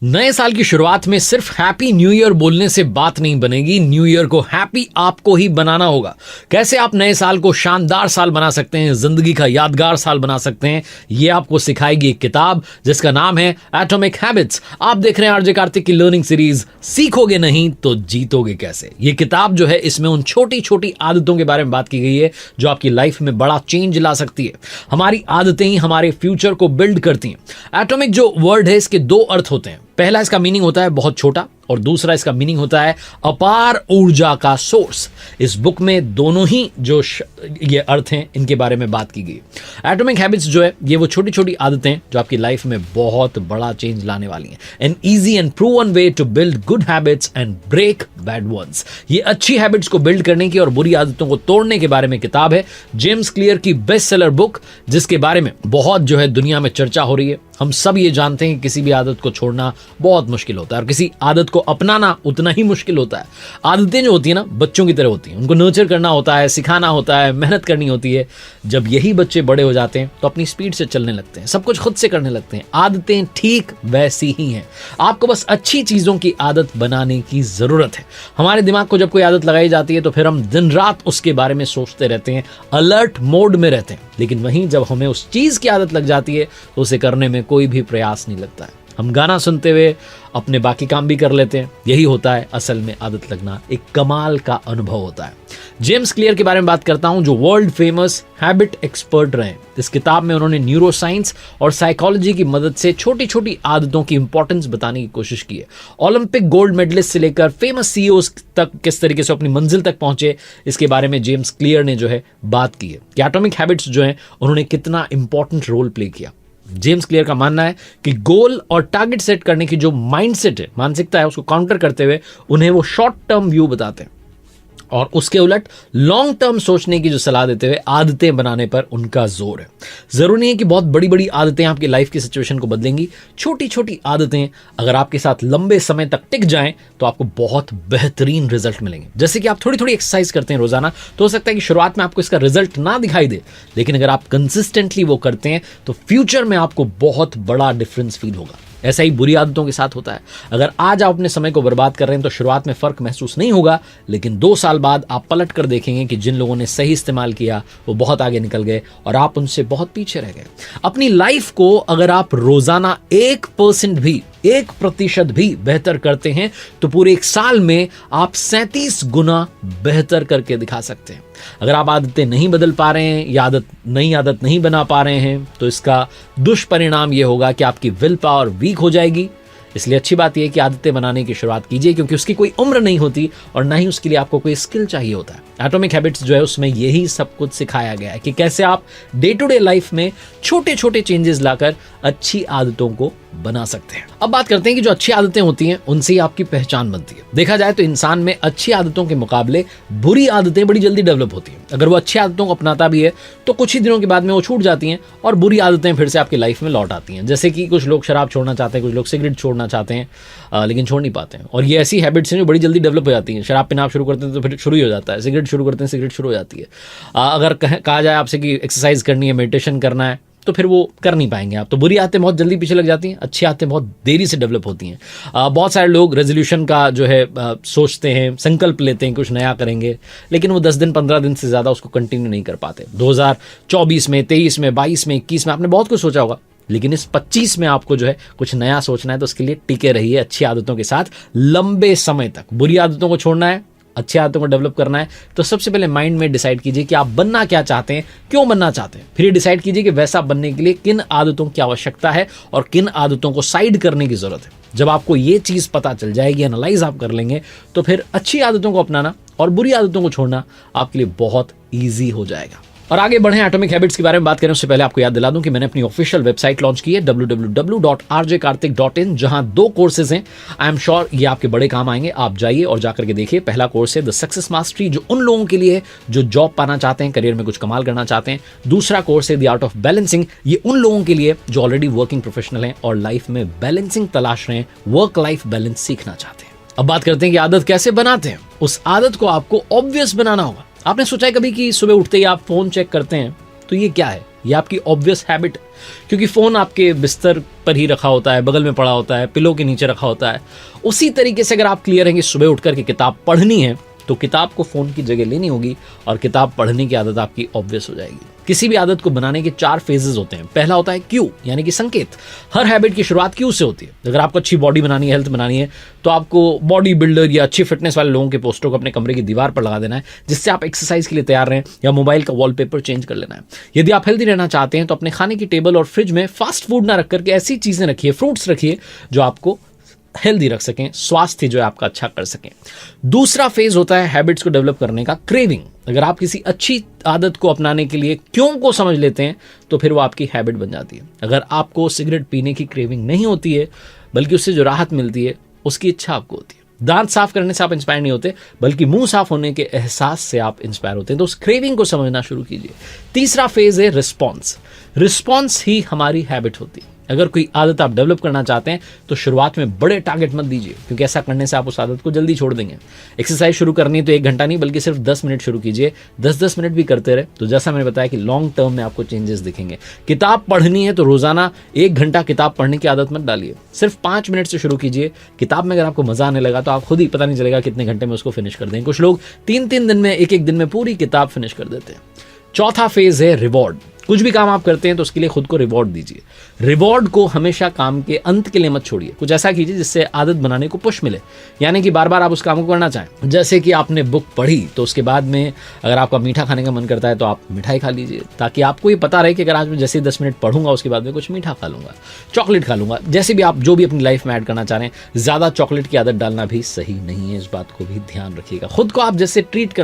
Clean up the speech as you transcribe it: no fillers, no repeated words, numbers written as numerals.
नए साल की शुरुआत में सिर्फ हैप्पी न्यू ईयर बोलने से बात नहीं बनेगी। न्यू ईयर को हैप्पी आपको ही बनाना होगा। कैसे आप नए साल को शानदार साल बना सकते हैं, जिंदगी का यादगार साल बना सकते हैं, ये आपको सिखाएगी एक किताब जिसका नाम है एटॉमिक हैबिट्स। आप देख रहे हैं आरजे कार्तिक की लर्निंग सीरीज सीखोगे नहीं तो जीतोगे कैसे। ये किताब जो है इसमें उन छोटी छोटी आदतों के बारे में बात की गई है जो आपकी लाइफ में बड़ा चेंज ला सकती है। हमारी आदतें ही हमारे फ्यूचर को बिल्ड करती हैं। एटॉमिक जो वर्ड है इसके दो अर्थ होते हैं। पहला इसका मीनिंग होता है बहुत छोटा और दूसरा इसका मीनिंग होता है अपार ऊर्जा का सोर्स। इस बुक में दोनों ही जो ये अर्थ हैं इनके बारे में बात की गई। एटॉमिक हैबिट्स जो है ये वो छोटी छोटी आदतें जो आपकी लाइफ में बहुत बड़ा चेंज लाने वाली हैं। An easy and proven way to build good habits and break bad ones. ये अच्छी हैबिट्स को बिल्ड करने की और बुरी आदतों को तोड़ने के बारे में किताब है। जेम्स क्लियर की बेस्ट सेलर बुक जिसके बारे में बहुत जो है दुनिया में चर्चा हो रही है। हम सब ये जानते हैं कि किसी भी आदत को छोड़ना बहुत मुश्किल होता है और किसी आदत को अपनाना उतना ही मुश्किल होता है। आदतें जो होती है ना बच्चों की तरह होती हैं। उनको नर्चर करना होता है, सिखाना होता है, मेहनत करनी होती है। जब यही बच्चे बड़े हो जाते हैं तो अपनी स्पीड से चलने लगते हैं, सब कुछ खुद से करने लगते हैं। आदतें ठीक वैसी ही हैं। आपको बस अच्छी चीजों की आदत बनाने की जरूरत है। हमारे दिमाग को जब कोई आदत लगाई जाती है तो फिर हम दिन रात उसके बारे में सोचते रहते हैं, अलर्ट मोड में रहते हैं। लेकिन वहीं जब हमें उस चीज की आदत लग जाती है तो उसे करने में कोई भी प्रयास नहीं लगता है। हम गाना सुनते हुए अपने बाकी काम भी कर लेते हैं। यही होता है असल में आदत लगना। एक कमाल का अनुभव होता है। जेम्स क्लियर के बारे में बात करता हूं जो वर्ल्ड फेमस हैबिट एक्सपर्ट रहे। इस किताब में उन्होंने न्यूरोसाइंस और साइकोलॉजी की मदद से छोटी छोटी आदतों की इंपॉर्टेंस बताने की कोशिश की है। ओलंपिक गोल्ड मेडलिस्ट से लेकर फेमस सीईओज तक किस तरीके से अपनी मंजिल तक पहुंचे इसके बारे में जेम्स क्लियर ने जो है बात की है कि एटॉमिक हैबिट्स जो है उन्होंने कितना इंपॉर्टेंट रोल प्ले किया। जेम्स क्लियर का मानना है कि गोल और टारगेट सेट करने की जो माइंडसेट है, मानसिकता है, उसको काउंटर करते हुए उन्हें वो शॉर्ट टर्म व्यू बताते हैं और उसके उलट लॉन्ग टर्म सोचने की जो सलाह देते हुए आदतें बनाने पर उनका जोर है। जरूरी नहीं है कि बहुत बड़ी बड़ी आदतें आपकी लाइफ की सिचुएशन को बदलेंगी। छोटी छोटी आदतें अगर आपके साथ लंबे समय तक टिक जाएं तो आपको बहुत बेहतरीन रिजल्ट मिलेंगे। जैसे कि आप थोड़ी थोड़ी एक्सरसाइज करते हैं रोजाना तो हो सकता है कि शुरुआत में आपको इसका रिजल्ट ना दिखाई दे, लेकिन अगर आप कंसिस्टेंटली वो करते हैं तो फ्यूचर में आपको बहुत बड़ा डिफरेंस फील होगा। ऐसा ही बुरी आदतों के साथ होता है। अगर आज आप अपने समय को बर्बाद कर रहे हैं तो शुरुआत में फर्क महसूस नहीं होगा, लेकिन 2 साल बाद आप पलट कर देखेंगे कि जिन लोगों ने सही इस्तेमाल किया वो बहुत आगे निकल गए और आप उनसे बहुत पीछे रह गए। अपनी लाइफ को अगर आप रोजाना 1% भी बेहतर करते हैं तो पूरे 1 साल में आप 37 गुना बेहतर करके दिखा सकते हैं। अगर आप आदतें नहीं बदल पा रहे हैं या नई आदत नहीं बना पा रहे हैं तो इसका दुष्परिणाम यह होगा कि आपकी विल पावर वीक हो जाएगी। इसलिए अच्छी बात यह है कि आदतें बनाने की शुरुआत कीजिए, क्योंकि उसकी कोई उम्र नहीं होती और ना ही उसके लिए आपको कोई स्किल चाहिए होता है। एटॉमिक हैबिट्स जो है उसमें यही सब कुछ सिखाया गया है कि कैसे आप डे टू डे लाइफ में छोटे छोटे चेंजेस लाकर अच्छी आदतों को बना सकते हैं। अब बात करते हैं कि जो अच्छी आदतें होती हैं उनसे ही आपकी पहचान बनती है। देखा जाए तो इंसान में अच्छी आदतों के मुकाबले बुरी आदतें बड़ी जल्दी डेवलप होती हैं। अगर वो अच्छी आदतों को अपनाता भी है तो कुछ ही दिनों के बाद में वो छूट जाती हैं और बुरी आदतें फिर से आपकी लाइफ में लौट आती हैं। जैसे कि कुछ लोग शराब छोड़ना चाहते हैं, कुछ लोग सिगरेट छोड़ना चाहते हैं लेकिन छोड़ नहीं पाते हैं। और ये ऐसी हैबिट्स हैं जो बड़ी जल्दी डेवलप हो जाती हैं। शराब पीना आप शुरू करते हैं तो फिर शुरू ही हो जाता है, सिगरेट शुरू करते हैं सिगरेट शुरू हो जाती है। अगर कहा जाए आपसे कि एक्सरसाइज करनी है, मेडिटेशन करना है, तो फिर वो कर नहीं पाएंगे आप। तो बुरी आदतें बहुत जल्दी पीछे लग जाती हैं, अच्छी आदतें बहुत देरी से डेवलप होती हैं। बहुत सारे लोग रेजोल्यूशन का जो है सोचते हैं, संकल्प लेते हैं कुछ नया करेंगे, लेकिन वो 10 दिन 15 दिन से ज़्यादा उसको कंटिन्यू नहीं कर पाते। 2024 में, 23 में, 22 में, 21 में आपने बहुत कुछ सोचा होगा, लेकिन इस 25 में आपको जो है कुछ नया सोचना है तो उसके लिए टिके रहिए अच्छी आदतों के साथ लंबे समय तक। बुरी आदतों को छोड़ना है, अच्छी आदतों को डेवलप करना है तो सबसे पहले माइंड में डिसाइड कीजिए कि आप बनना क्या चाहते हैं, क्यों बनना चाहते हैं। फिर ये डिसाइड कीजिए कि वैसा बनने के लिए किन आदतों की आवश्यकता है और किन आदतों को साइड करने की जरूरत है। जब आपको ये चीज पता चल जाएगी, एनालाइज आप कर लेंगे, तो फिर अच्छी आदतों को अपनाना और बुरी आदतों को छोड़ना आपके लिए बहुत ईजी हो जाएगा। और आगे बढ़े एटॉमिक हैबिट्स के बारे में बात करें उससे पहले आपको याद दिला दूं कि मैंने अपनी ऑफिशियल वेबसाइट लॉन्च की है www.rjkartik.in, जहां 2 कोर्सेज हैं। आई एम श्योर ये आपके बड़े काम आएंगे। आप जाइए और जाकर के देखिए। पहला कोर्स है द सक्सेस मास्टरी, जो उन लोगों के लिए है जो जॉब पाना चाहते हैं, करियर में कुछ कमाल करना चाहते हैं। दूसरा कोर्स है द आर्ट ऑफ बैलेंसिंग, ये उन लोगों के लिए जो ऑलरेडी वर्किंग प्रोफेशनल हैं और लाइफ में बैलेंसिंग तलाश रहे हैं, वर्क लाइफ बैलेंस सीखना चाहते हैं। अब बात करते हैं कि आदत कैसे बनाते हैं। उस आदत को आपको ऑब्वियस बनाना होगा। आपने सोचा है कभी कि सुबह उठते ही आप फोन चेक करते हैं तो ये क्या है? ये आपकी ऑब्वियस हैबिट है, क्योंकि फ़ोन आपके बिस्तर पर ही रखा होता है, बगल में पड़ा होता है, पिलो के नीचे रखा होता है। उसी तरीके से अगर आप क्लियर हैं कि सुबह उठ कर के किताब पढ़नी है, तो किताब को फ़ोन की जगह लेनी होगी और किताब पढ़ने की आदत आपकी ऑब्वियस हो जाएगी। किसी भी आदत को बनाने के 4 फेजेस होते हैं। पहला होता है क्यू, यानी कि संकेत। हर हैबिट की शुरुआत क्यू से होती है। अगर आपको अच्छी बॉडी बनानी है, हेल्थ बनानी है, तो आपको बॉडी बिल्डर या अच्छी फिटनेस वाले लोगों के पोस्टर को अपने कमरे की दीवार पर लगा देना है, जिससे आप एक्सरसाइज के लिए तैयार रहें, या मोबाइल का वॉलपेपर चेंज कर लेना है। यदि आप हेल्दी रहना चाहते हैं तो अपने खाने की टेबल और फ्रिज में फास्ट फूड ना रख करके ऐसी चीज़ें रखिए, फ्रूट्स रखिए जो आपको हेल्दी रख सकें, स्वास्थ्य जो है आपका अच्छा कर सकें। दूसरा फेज होता है हैबिट्स को डेवलप करने का, क्रेविंग। अगर आप किसी अच्छी आदत को अपनाने के लिए क्यों को समझ लेते हैं तो फिर वो आपकी हैबिट बन जाती है। अगर आपको सिगरेट पीने की क्रेविंग नहीं होती है, बल्कि उससे जो राहत मिलती है उसकी इच्छा आपको होती है। दांत साफ करने से आप इंस्पायर नहीं होते, बल्कि मुंह साफ होने के एहसास से आप इंस्पायर होते हैं। तो उस क्रेविंग को समझना शुरू कीजिए। तीसरा फेज है रिस्पॉन्स। रिस्पॉन्स ही हमारी हैबिट होती है। अगर कोई आदत आप डेवलप करना चाहते हैं तो शुरुआत में बड़े टारगेट मत दीजिए, क्योंकि ऐसा करने से आप उस आदत को जल्दी छोड़ देंगे। एक्सरसाइज शुरू करनी है तो 1 घंटा नहीं, बल्कि सिर्फ 10 मिनट शुरू कीजिए। 10-10 मिनट भी करते रहे तो जैसा मैंने बताया कि लॉन्ग टर्म में आपको चेंजेस दिखेंगे। किताब पढ़नी है तो रोजाना 1 घंटा किताब पढ़ने की आदत मत डालिए, सिर्फ 5 मिनट से शुरू कीजिए। किताब में अगर आपको मजा आने लगा तो आप खुद ही पता नहीं चलेगा कितने घंटे में उसको फिनिश कर देंगे। कुछ लोग 3-3 दिन में, एक दिन में पूरी किताब फिनिश कर देते हैं। चौथा फेज है रिवॉर्ड। कुछ भी काम आप करते हैं तो उसके लिए खुद को रिवॉर्ड दीजिए। रिवॉर्ड को हमेशा काम के अंत के लिए मत छोड़िए। कुछ ऐसा कीजिए जिससे आदत बनाने को पुश मिले, यानी कि बार बार आप उस काम को करना चाहें। जैसे कि आपने बुक पढ़ी तो उसके बाद में अगर आपका मीठा खाने का मन करता है तो आप मिठाई खा लीजिए, ताकि आपको ये पता रहे कि अगर आज मैं जैसे 10 मिनट पढ़ूंगा उसके बाद में कुछ मीठा खा लूंगा, चॉकलेट खा लूंगा। जैसे भी आप जो भी अपनी लाइफ में ऐड करना चाह रहे हैं, ज़्यादा चॉकलेट की आदत डालना भी सही नहीं है, इस बात को भी ध्यान रखिएगा। खुद को आप जैसे ट्रीट करना